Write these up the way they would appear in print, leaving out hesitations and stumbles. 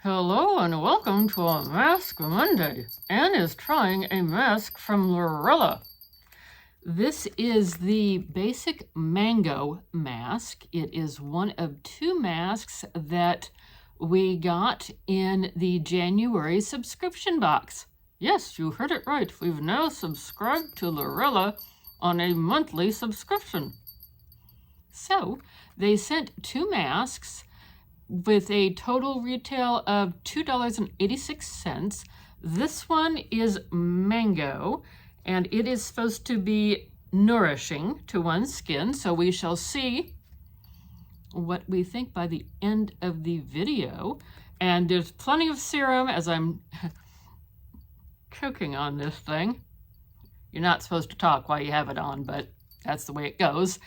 Hello and welcome to a Mask Monday. Anne is trying a mask from Lurella. This is the basic mango mask. It is one of two masks that we got in the January subscription box. Yes, you heard it right. We've now subscribed to Lurella on a monthly subscription. So they sent two masks with a total retail of $2.86. This one is mango, and it is supposed to be nourishing to one's skin, so we shall see what we think by the end of the video. And there's plenty of serum as I'm choking on this thing. You're not supposed to talk while you have it on, but that's the way it goes.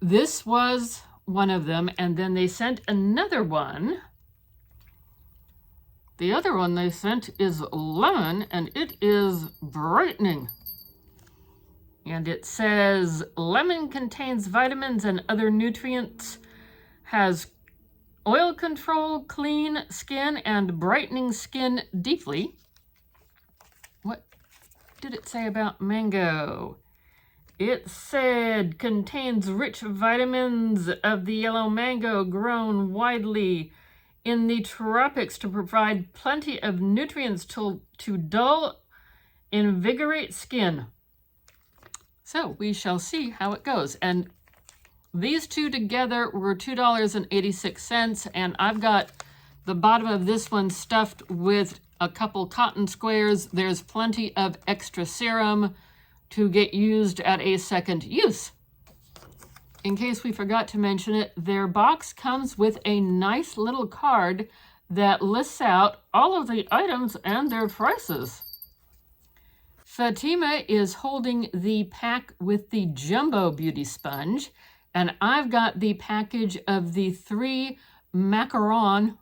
This was one of them, and then they sent another one. The other one they sent is lemon, and it is brightening. And it says, lemon contains vitamins and other nutrients, has oil control, clean skin, and brightening skin deeply. What did it say about mango? It said, contains rich vitamins of the yellow mango grown widely in the tropics to provide plenty of nutrients to dull, invigorate skin. So we shall see how it goes. And these two together were $2.86, and I've got the bottom of this one stuffed with a couple cotton squares. There's plenty of extra serum to get used at a second use. In case we forgot to mention it, their box comes with a nice little card that lists out all of the items and their prices. Fatima is holding the pack with the jumbo beauty sponge, and I've got the package of the 3 macaron,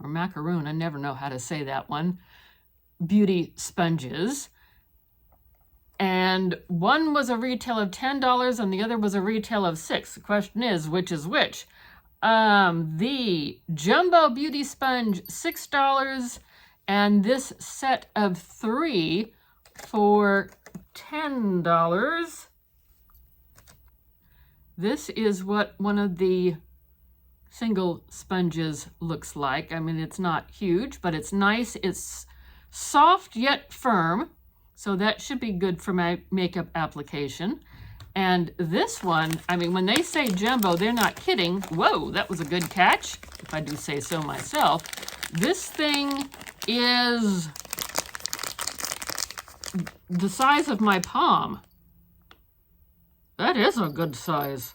I never know how to say that one, beauty sponges. And one was a retail of $10 and the other was a retail of $6. The question is, which is which? The Jumbo Beauty Sponge, $6, and this set of 3 for $10. This is what one of the single sponges looks like. I mean, it's not huge, but it's nice. It's soft yet firm. So that should be good for my makeup application. And this one, I mean, when they say jumbo, they're not kidding. Whoa, that was a good catch, if I do say so myself. This thing is the size of my palm. That is a good size.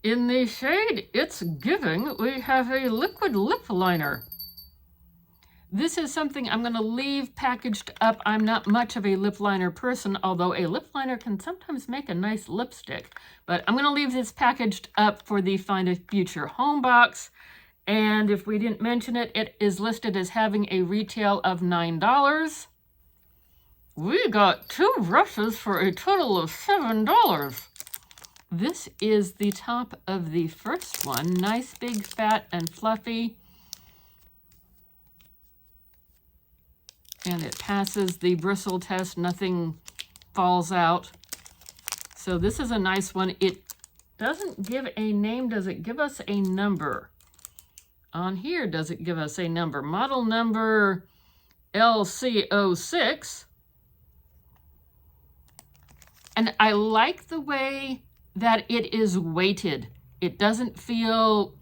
In the shade It's Giving, we have a liquid lip liner. This is something I'm going to leave packaged up. I'm not much of a lip liner person, although a lip liner can sometimes make a nice lipstick. But I'm going to leave this packaged up for the Find a Future home box. And if we didn't mention it, it is listed as having a retail of $9. We got 2 brushes for a total of $7. This is the top of the first one. Nice, big, fat, and fluffy. And it passes the bristle test. Nothing falls out. So this is a nice one. It doesn't give a name. Does it give us a number? On here, does it give us a number? Model number LC06. And I like the way that it is weighted. It doesn't feel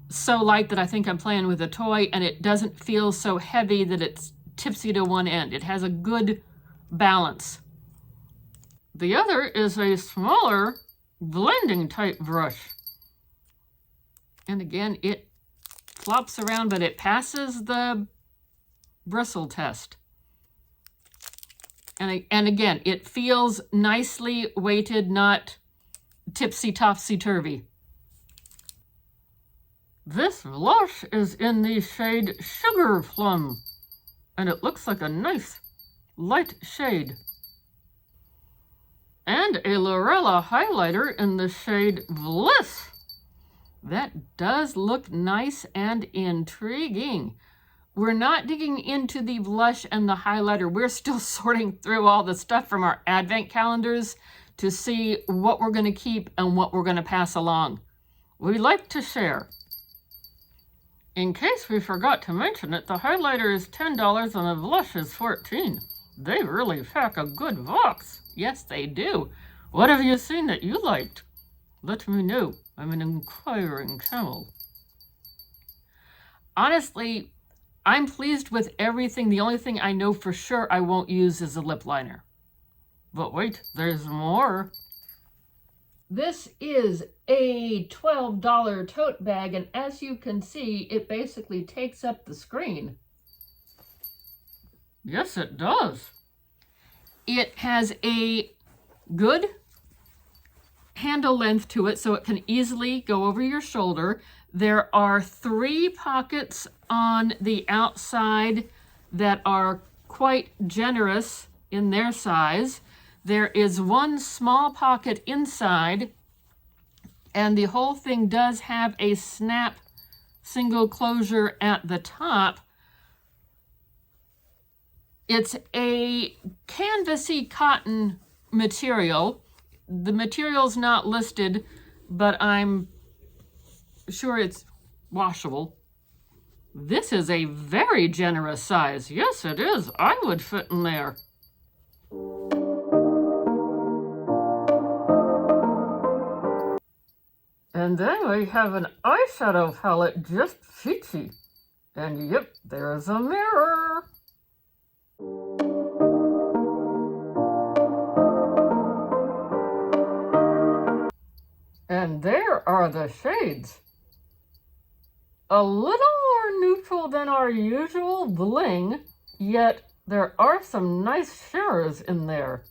so light that I think I'm playing with a toy, and it doesn't feel so heavy that it's tipsy to one end. It has a good balance. The other is a smaller blending type brush. And again, it flops around, but it passes the bristle test. And again, it feels nicely weighted, not tipsy topsy-turvy. This blush is in the shade Sugar Plum, and it looks like a nice light shade. And a Lurella highlighter in the shade Bliss. That does look nice and intriguing. We're not digging into the blush and the highlighter. We're still sorting through all the stuff from our advent calendars to see what we're going to keep and what we're going to pass along. We like to share. In case we forgot to mention it, the highlighter is $10 and the blush is $14. They really pack a good box. Yes, they do. What have you seen that you liked? Let me know. I'm an inquiring camel. Honestly, I'm pleased with everything. The only thing I know for sure I won't use is a lip liner. But wait, there's more. This is a $12 tote bag, and as you can see, it basically takes up the screen. Yes, it does. It has a good handle length to it, so it can easily go over your shoulder. There are 3 pockets on the outside that are quite generous in their size. There is 1 small pocket inside, and the whole thing does have a snap single closure at the top. It's a canvasy cotton material. The material's not listed, but I'm sure it's washable. This is a very generous size. Yes, it is. I would fit in there. And then we have an eyeshadow palette, Just Peachy. And yep, there's a mirror. And there are the shades. A little more neutral than our usual bling, yet there are some nice shimmers in there.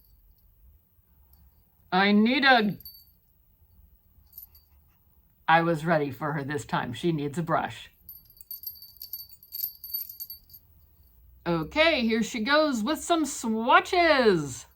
I was ready for her this time. She needs a brush. Okay, here she goes with some swatches.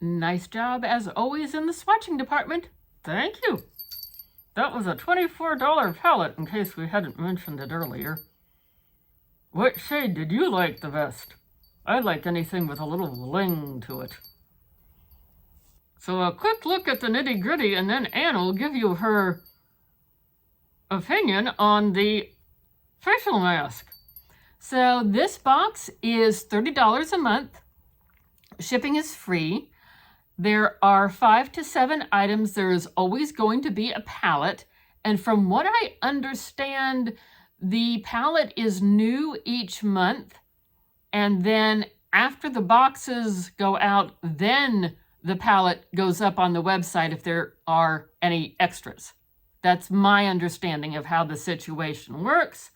Nice job, as always, in the swatching department. Thank you. That was a $24 palette, in case we hadn't mentioned it earlier. What shade did you like the best? I like anything with a little bling to it. So a quick look at the nitty-gritty, and then Anne will give you her opinion on the facial mask. So this box is $30 a month. Shipping is free. There are 5 to 7 items. There is always going to be a palette. And from what I understand, the palette is new each month. And then after the boxes go out, then the palette goes up on the website if there are any extras. That's my understanding of how the situation works.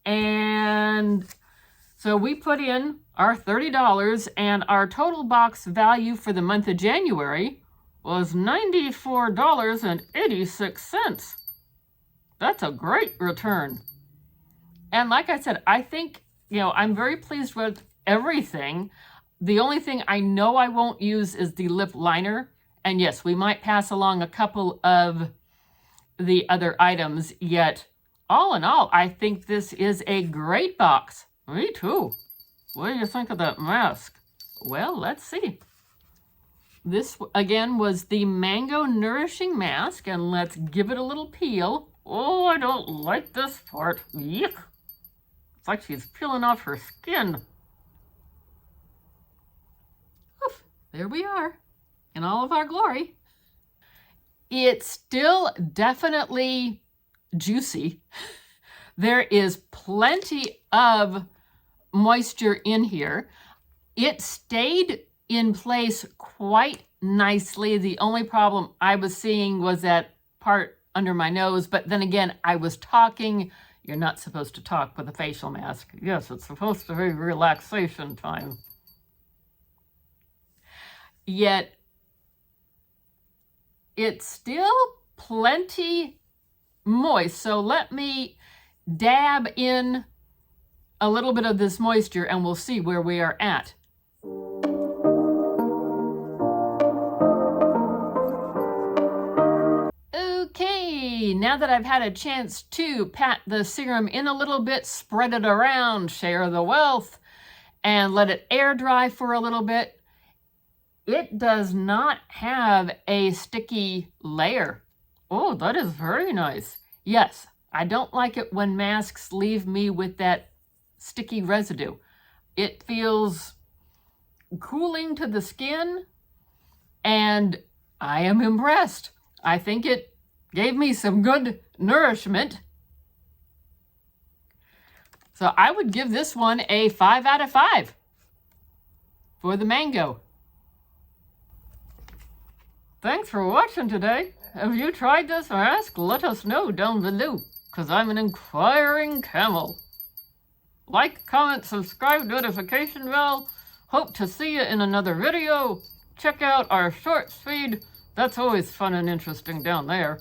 And so we put in our $30, and our total box value for the month of January was $94.86. That's a great return. And like I said, I think, I'm very pleased with everything. The only thing I know I won't use is the lip liner. And yes, we might pass along a couple of the other items, yet all in all, I think this is a great box. Me too. What do you think of that mask? Well, let's see. This, again, was the Mango Nourishing Mask, and let's give it a little peel. Oh, I don't like this part. Yuck. It's like she's peeling off her skin. Oof, there we are, in all of our glory. It's still definitely juicy. There is plenty of moisture in here. It stayed in place quite nicely. The only problem I was seeing was that part under my nose, but then again, I was talking. You're not supposed to talk with a facial mask. Yes, it's supposed to be relaxation time. Yet, it's still plenty moist. So let me dab in a little bit of this moisture and we'll see where we are at. Okay, now that I've had a chance to pat the serum in a little bit, spread it around, share the wealth, and let it air dry for a little bit, it does not have a sticky layer. Oh, that is very nice. Yes, I don't like it when masks leave me with that sticky residue. It feels cooling to the skin, and I am impressed. I think it gave me some good nourishment. So I would give this one a 5 out of 5 for the mango. Thanks for watching today. Have you tried this mask? Let us know down below, because I'm an inquiring camel. Like, comment, subscribe, notification bell. Hope to see you in another video. Check out our shorts feed. That's always fun and interesting down there.